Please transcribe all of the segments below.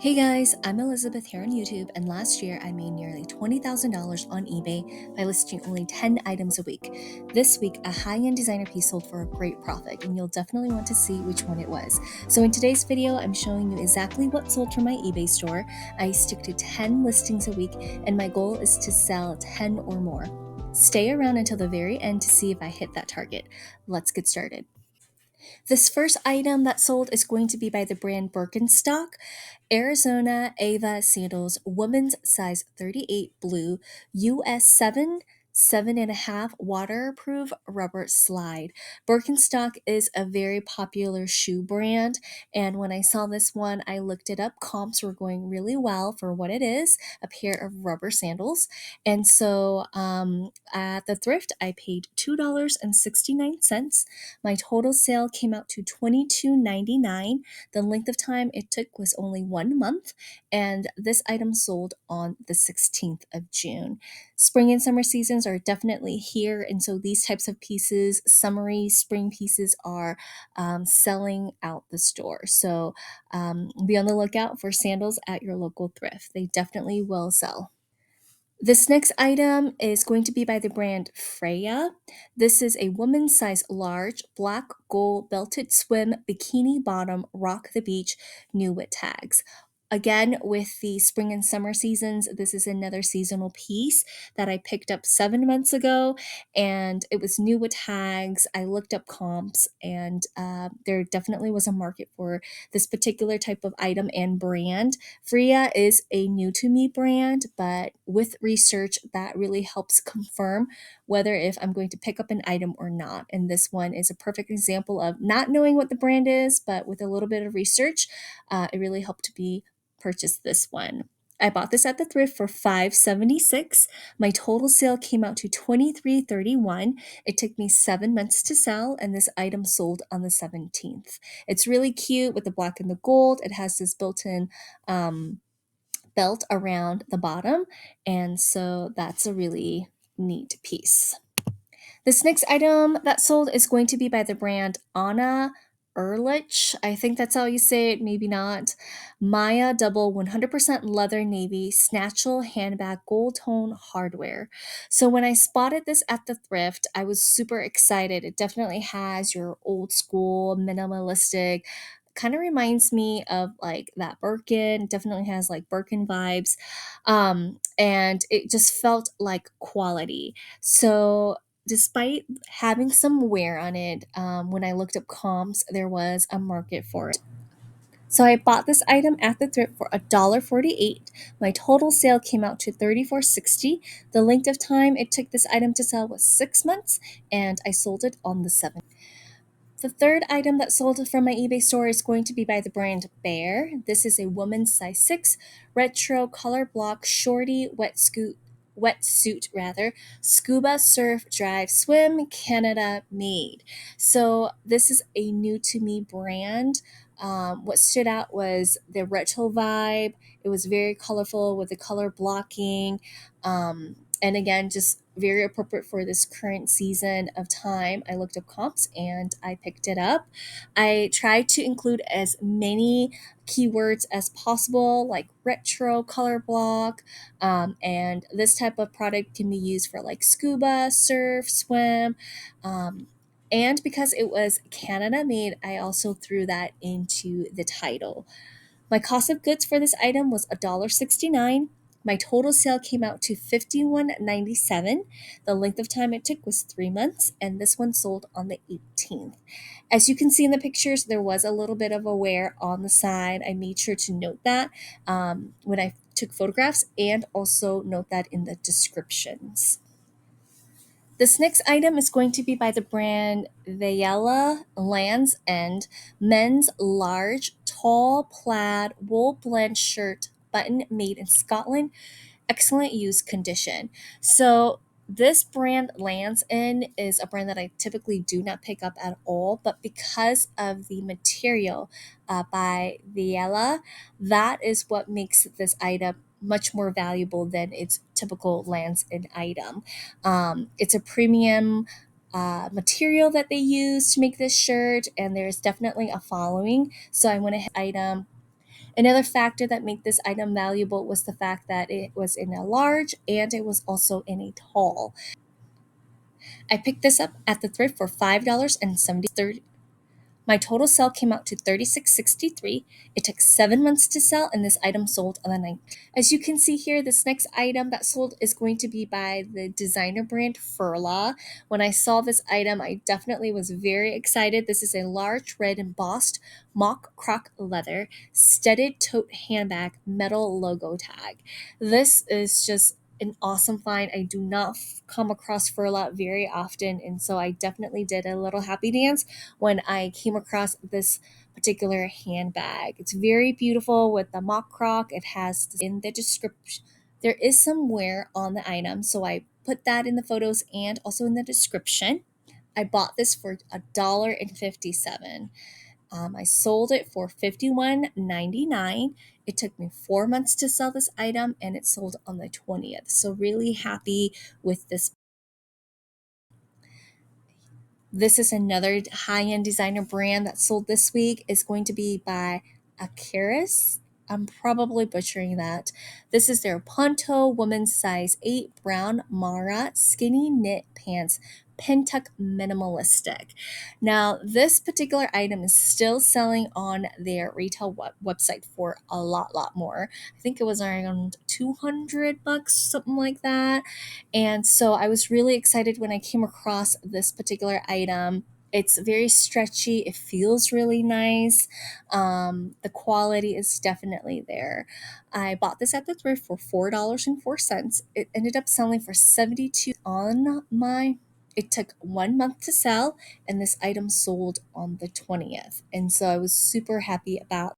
Hey guys, I'm Elizabeth here on YouTube, and last year I made nearly $20,000 on eBay by listing only 10 items a week. This week, a high-end designer piece sold for a great profit, and you'll definitely want to see which one it was. So in today's video, I'm showing you exactly what sold from my eBay store. I stick to 10 listings a week, and my goal is to sell 10 or more. Stay around until the very end to see if I hit that target. Let's get started. This first item that sold is going to be by the brand Birkenstock. Arizona Ava Sandals, women's size 38 blue, US 7.5 waterproof rubber slide. Birkenstock is a very popular shoe brand, and when I saw this one, I looked it up. Comps were going really well for what it is, a pair of rubber sandals. And so at the thrift, I paid $2.69. My total sale came out to $22.99. The length of time it took was only 1 month, and this item sold on the 16th of June. Spring and summer seasons are definitely here, and so these types of pieces, summery spring pieces, are selling out the store. So be on the lookout for sandals at your local thrift. They definitely will sell. This next item is going to be by the brand Freya. This is a woman's size large, black gold belted swim bikini bottom, rock the beach, new with tags. Again, with the spring and summer seasons, this is another seasonal piece that I picked up 7 months ago, and it was new with tags. I looked up comps, and there definitely was a market for this particular type of item and brand. Freya is a new to me brand, but with research that really helps confirm whether if I'm going to pick up an item or not. And this one is a perfect example of not knowing what the brand is, but with a little bit of research, it really helped me purchase this one. I bought this at the thrift for $5.76. My total sale came out to $23.31. It took me 7 months to sell, and this item sold on the 17th. It's really cute with the black and the gold. It has this built-in um, belt around the bottom, and so that's a really neat piece. This next item that sold is going to be by the brand Anna Erlitch. I think that's how you say it, maybe not. Maya double 100% leather navy snatchel handbag gold tone hardware. So when I spotted this at the thrift, I was super excited. It definitely has your old school minimalistic, kind of reminds me of like that Birkin. Definitely has like Birkin vibes. And it just felt like quality. So despite having some wear on it, when I looked up comps, there was a market for it. So I bought this item at the thrift for $1.48. My total sale came out to $34.60. The length of time it took this item to sell was 6 months, and I sold it on the 7th. The third item that sold from my eBay store is going to be by the brand Bear. This is a woman's size 6 retro color block shorty wetsuit rather, scuba surf drive swim Canada made. So this is a new to me brand. What stood out was the retro vibe. It was very colorful with the color blocking. And again, just very appropriate for this current season of time. I looked up comps and I picked it up. I tried to include as many keywords as possible, like retro color block, and this type of product can be used for like scuba, surf, swim. And because it was Canada made, I also threw that into the title. My cost of goods for this item was $1.69. My total sale came out to $51.97. The length of time it took was 3 months, and this one sold on the 18th. As you can see in the pictures, there was a little bit of a wear on the side. I made sure to note that when I took photographs, and also note that in the descriptions. This next item is going to be by the brand Vayella Land's End men's large tall plaid wool blend shirt button made in Scotland, excellent use condition. So this brand Lands End is a brand that I typically do not pick up at all, but because of the material by Viella, that is what makes this item much more valuable than its typical Lands End item. It's a premium material that they use to make this shirt, and there's definitely a following. So I went ahead item Another factor that made this item valuable was the fact that it was in a large and it was also in a tall. I picked this up at the thrift for $5.70. My total sale came out to $36.63. It took 7 months to sell, and this item sold on the 9th. As you can see here, this next item that sold is going to be by the designer brand Freya. When I saw this item, I definitely was very excited. This is a large red embossed mock croc leather studded tote handbag metal logo tag. This is just an awesome find. I do not come across Freya very often, and so I definitely did a little happy dance when I came across this particular handbag. It's very beautiful with the mock croc. It has in the description. There is some wear on the item, so I put that in the photos and also in the description. I bought this for $1.57. I sold it for $51.99. It took me 4 months to sell this item and it sold on the 20th. So, really happy with this. This is another high-end designer brand that sold this week. Is going to be by Akaris. I'm probably butchering that. This is their Ponto women's size 8 brown Mara skinny knit pants Pentuck minimalistic. Now, this particular item is still selling on their retail website for a lot more. I think it was around 200 bucks, something like that. And so I was really excited when I came across this particular item. It's very stretchy. It feels really nice. The quality is definitely there. I bought this at the thrift for $4.04. It ended up selling for 72 on my. It took 1 month to sell, and this item sold on the 20th. And so I was super happy about.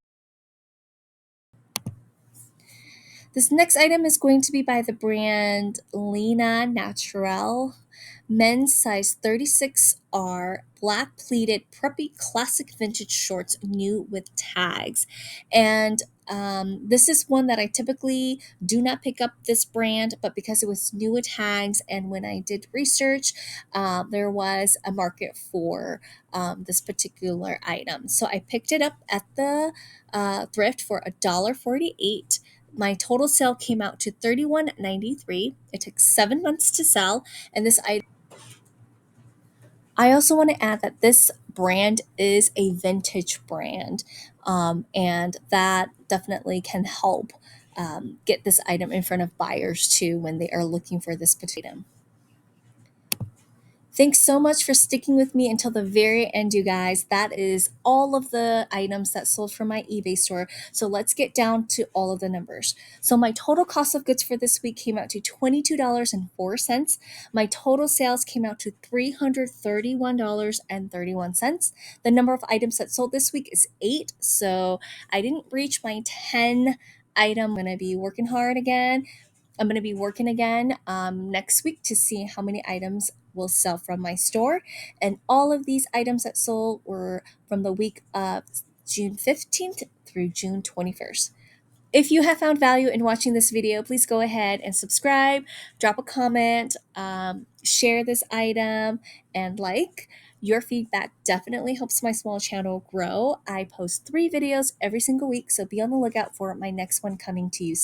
This next item is going to be by the brand Lena Naturel. Men's size 36R, black pleated, preppy classic vintage shorts, new with tags. And this is one that I typically do not pick up this brand, but because it was new with tags, and when I did research, there was a market for this particular item. So I picked it up at the thrift for $1.48. My total sale came out to $31.93. It took 7 months to sell, and this item. I also want to add that this brand is a vintage brand, and that definitely can help get this item in front of buyers too when they are looking for this particular item. Thanks so much for sticking with me until the very end, you guys. That is all of the items that sold from my eBay store. So let's get down to all of the numbers. So my total cost of goods for this week came out to $22.04. My total sales came out to $331.31. The number of items that sold this week is 8. So I didn't reach my 10 item. I'm going to be working hard again. I'm going to be working again next week to see how many items will sell from my store. And all of these items that sold were from the week of June 15th through June 21st. If you have found value in watching this video, please go ahead and subscribe, drop a comment, share this item, and like. Your feedback definitely helps my small channel grow. I post 3 videos every single week, so be on the lookout for my next one coming to you soon.